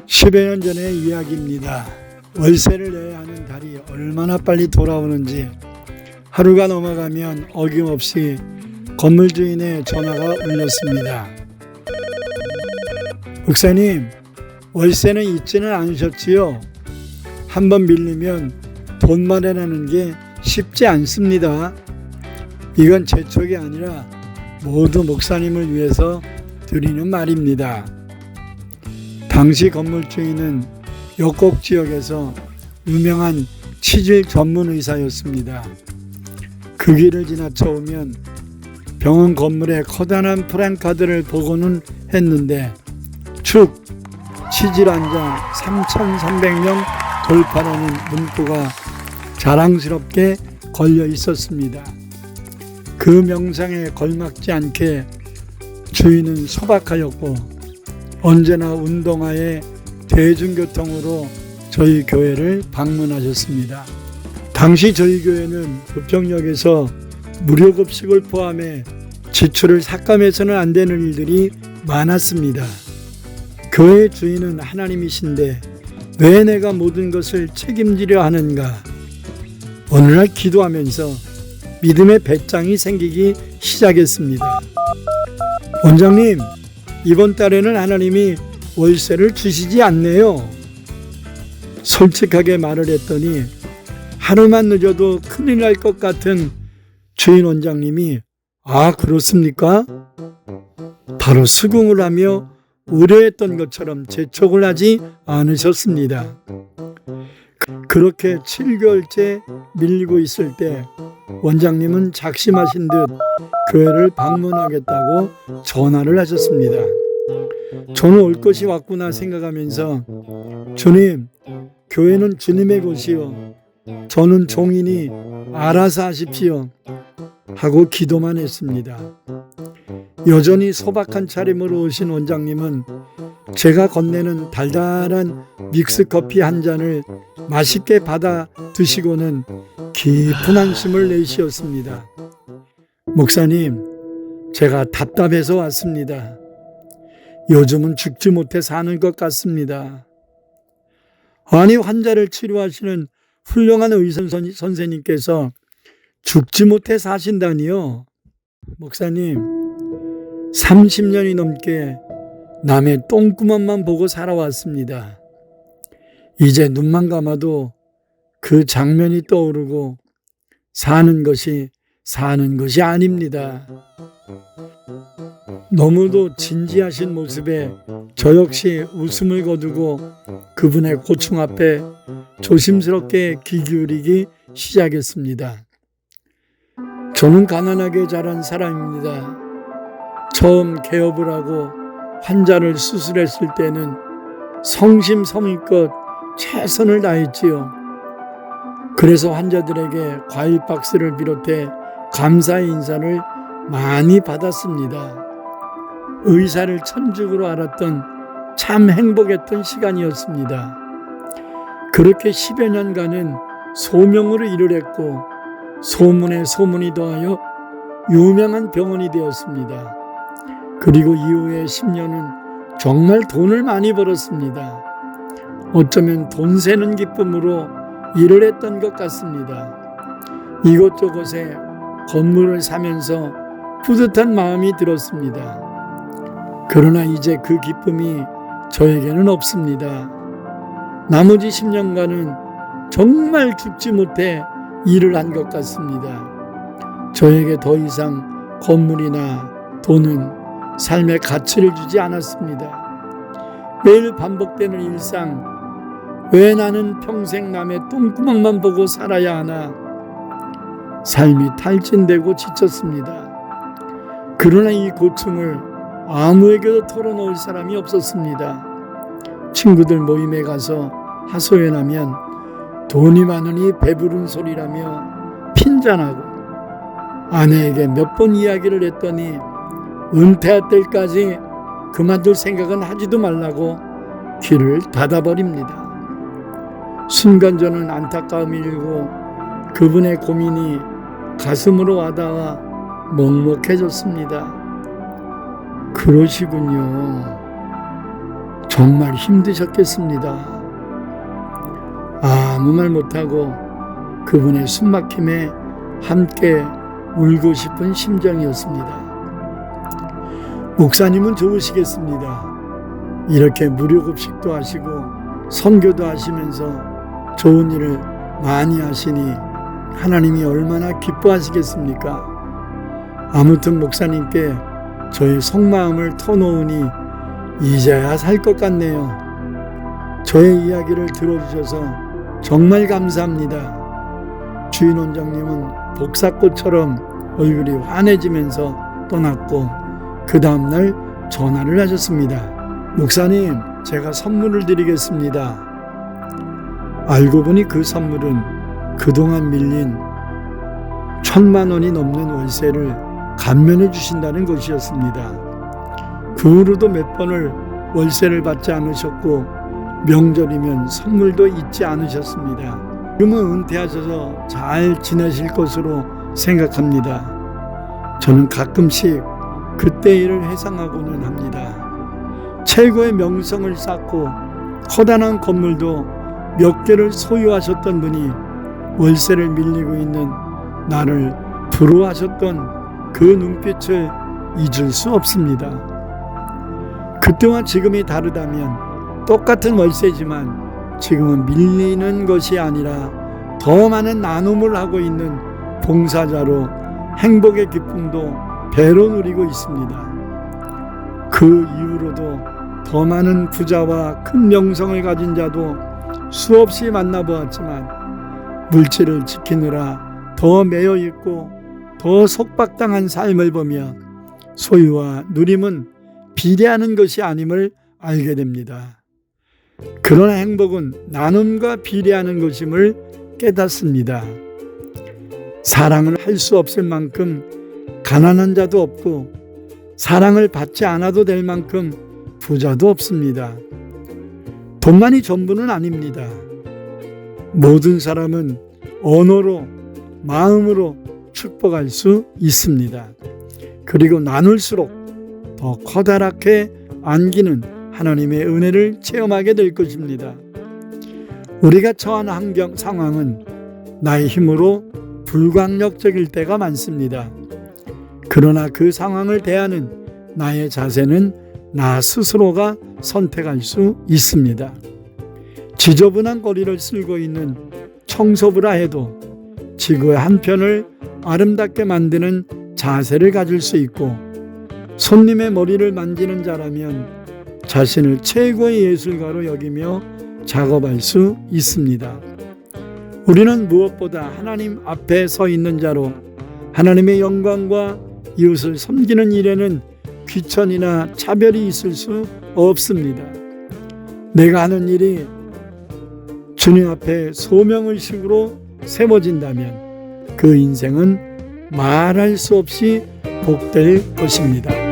10여 년 전의 이야기입니다. 월세를 내야 하는 달이 얼마나 빨리 돌아오는지 하루가 넘어가면 어김없이 건물 주인의 전화가 울렸습니다. 목사님, 월세는 잊지는 않으셨지요? 한번 밀리면 돈 마련하는 게 쉽지 않습니다. 이건 제 촉이 아니라 모두 목사님을 위해서 드리는 말입니다. 당시 건물 주인은 역곡 지역에서 유명한 치질 전문 의사였습니다. 그 길을 지나쳐 오면 병원 건물에 커다란 프랜카드를 보고는 했는데 축 치질 환자 3,300명 돌파라는 문구가 자랑스럽게 걸려 있었습니다. 그 명상에 걸맞지 않게 주인은 소박하였고 언제나 운동화에 대중교통으로 저희 교회를 방문하셨습니다. 당시 저희 교회는 부평역에서 무료급식을 포함해 지출을 삭감해서는 안 되는 일들이 많았습니다. 교회 주인은 하나님이신데 왜 내가 모든 것을 책임지려 하는가? 어느 날 기도하면서 믿음의 배짱이 생기기 시작했습니다. 원장님, 이번 달에는 하나님이 월세를 주시지 않네요. 솔직하게 말을 했더니 하루만 늦어도 큰일 날 것 같은 주인 원장님이 아, 그렇습니까? 바로 수긍을 하며 우려했던 것처럼 재촉을 하지 않으셨습니다. 그렇게 7개월째 밀리고 있을 때 원장님은 작심하신 듯 교회를 방문하겠다고 전화를 하셨습니다. 저는 올 것이 왔구나 생각하면서 주님, 교회는 주님의 곳이요, 저는 종이니 알아서 하십시오 하고 기도만 했습니다. 여전히 소박한 차림으로 오신 원장님은 제가 건네는 달달한 믹스커피 한 잔을 맛있게 받아 드시고는 깊은 한숨을 내쉬었습니다. 목사님, 제가 답답해서 왔습니다. 요즘은 죽지 못해 사는 것 같습니다. 아니, 환자를 치료하시는 훌륭한 의사 선생님께서 죽지 못해 사신다니요? 목사님, 30년이 넘게 남의 똥구멍만 보고 살아왔습니다. 이제 눈만 감아도 그 장면이 떠오르고 사는 것이 아닙니다. 너무도 진지하신 모습에 저 역시 웃음을 거두고 그분의 고충 앞에 조심스럽게 귀 기울이기 시작했습니다. 저는 가난하게 자란 사람입니다. 처음 개업을 하고 환자를 수술했을 때는 성심성의껏 최선을 다했지요. 그래서 환자들에게 과일 박스를 비롯해 감사의 인사를 많이 받았습니다. 의사를 천직으로 알았던 참 행복했던 시간이었습니다. 그렇게 10여 년간은 소명으로 일을 했고 소문에 소문이 더하여 유명한 병원이 되었습니다. 그리고 이후에 10년은 정말 돈을 많이 벌었습니다. 어쩌면 돈 세는 기쁨으로 일을 했던 것 같습니다. 이곳저곳에 건물을 사면서 뿌듯한 마음이 들었습니다. 그러나 이제 그 기쁨이 저에게는 없습니다. 나머지 10년간은 정말 죽지 못해 일을 한 것 같습니다. 저에게 더 이상 건물이나 돈은 삶의 가치를 주지 않았습니다. 매일 반복되는 일상, 왜 나는 평생 남의 똥구멍만 보고 살아야 하나? 삶이 탈진되고 지쳤습니다. 그러나 이 고충을 아무에게도 털어놓을 사람이 없었습니다. 친구들 모임에 가서 하소연하면 돈이 많으니 배부른 소리라며 핀잔하고 아내에게 몇 번 이야기를 했더니 은퇴할 때까지 그만둘 생각은 하지도 말라고 귀를 닫아버립니다. 순간 저는 안타까움이 일고 그분의 고민이 가슴으로 와닿아 먹먹해졌습니다. 그러시군요. 정말 힘드셨겠습니다. 아무 말 못하고 그분의 숨막힘에 함께 울고 싶은 심정이었습니다. 목사님은 좋으시겠습니다. 이렇게 무료급식도 하시고 선교도 하시면서 좋은 일을 많이 하시니 하나님이 얼마나 기뻐하시겠습니까? 아무튼 목사님께 저의 속마음을 터놓으니 이제야 살 것 같네요. 저의 이야기를 들어주셔서 정말 감사합니다. 주인 원장님은 복사꽃처럼 얼굴이 환해지면서 떠났고 그 다음날 전화를 하셨습니다. 목사님, 제가 선물을 드리겠습니다. 알고 보니 그 선물은 그동안 밀린 1,000만 원이 넘는 월세를 감면해 주신다는 것이었습니다. 그 후로도 몇 번을 월세를 받지 않으셨고 명절이면 선물도 잊지 않으셨습니다. 지금은 은퇴하셔서 잘 지내실 것으로 생각합니다. 저는 가끔씩 그때 일을 회상하고는 합니다. 최고의 명성을 쌓고 커다란 건물도 몇 개를 소유하셨던 분이 월세를 밀리고 있는 나를 부러워하셨던 그 눈빛을 잊을 수 없습니다. 그때와 지금이 다르다면 똑같은 월세지만 지금은 밀리는 것이 아니라 더 많은 나눔을 하고 있는 봉사자로 행복의 기쁨도 배로 누리고 있습니다. 그 이후로도 더 많은 부자와 큰 명성을 가진 자도 수없이 만나보았지만 물질을 지키느라 더 매여 있고 더 속박당한 삶을 보며 소유와 누림은 비례하는 것이 아님을 알게 됩니다. 그러나 행복은 나눔과 비례하는 것임을 깨닫습니다. 사랑을 할 수 없을 만큼 가난한 자도 없고 사랑을 받지 않아도 될 만큼 부자도 없습니다. 돈만이 전부는 아닙니다. 모든 사람은 언어로, 마음으로 축복할 수 있습니다. 그리고 나눌수록 더 커다랗게 안기는 하나님의 은혜를 체험하게 될 것입니다. 우리가 처한 환경, 상황은 나의 힘으로 불강력적일 때가 많습니다. 그러나 그 상황을 대하는 나의 자세는 나 스스로가 선택할 수 있습니다. 지저분한 거리를 쓸고 있는 청소부라 해도 지구의 한편을 아름답게 만드는 자세를 가질 수 있고 손님의 머리를 만지는 자라면 자신을 최고의 예술가로 여기며 작업할 수 있습니다. 우리는 무엇보다 하나님 앞에 서 있는 자로 하나님의 영광과 이웃을 섬기는 일에는 귀천이나 차별이 있을 수 없습니다. 내가 하는 일이 주님 앞에 소명의식으로 세워진다면 그 인생은 말할 수 없이 복될 것입니다.